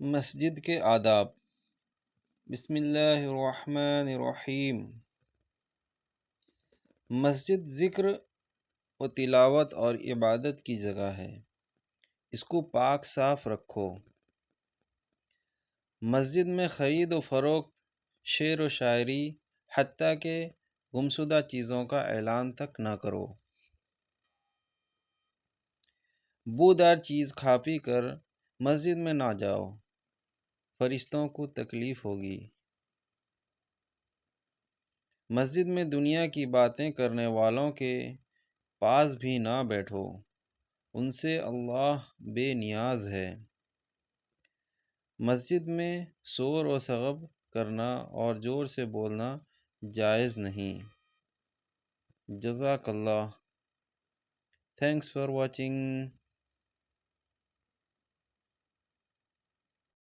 مسجد کے آداب۔ بسم اللہ الرحمن الرحیم۔ مسجد ذکر و تلاوت اور عبادت کی جگہ ہے، اس کو پاک صاف رکھو۔ مسجد میں خرید و فروخت، شعر و شاعری، حتیٰ کہ گمشدہ چیزوں کا اعلان تک نہ کرو۔ بودار چیز کھا پی کر مسجد میں نہ جاؤ، فرشتوں کو تکلیف ہوگی۔ مسجد میں دنیا کی باتیں کرنے والوں کے پاس بھی نہ بیٹھو، ان سے اللہ بے نیاز ہے۔ مسجد میں شور و شغب کرنا اور زور سے بولنا جائز نہیں۔ جزاک اللہ۔ Thanks for watching.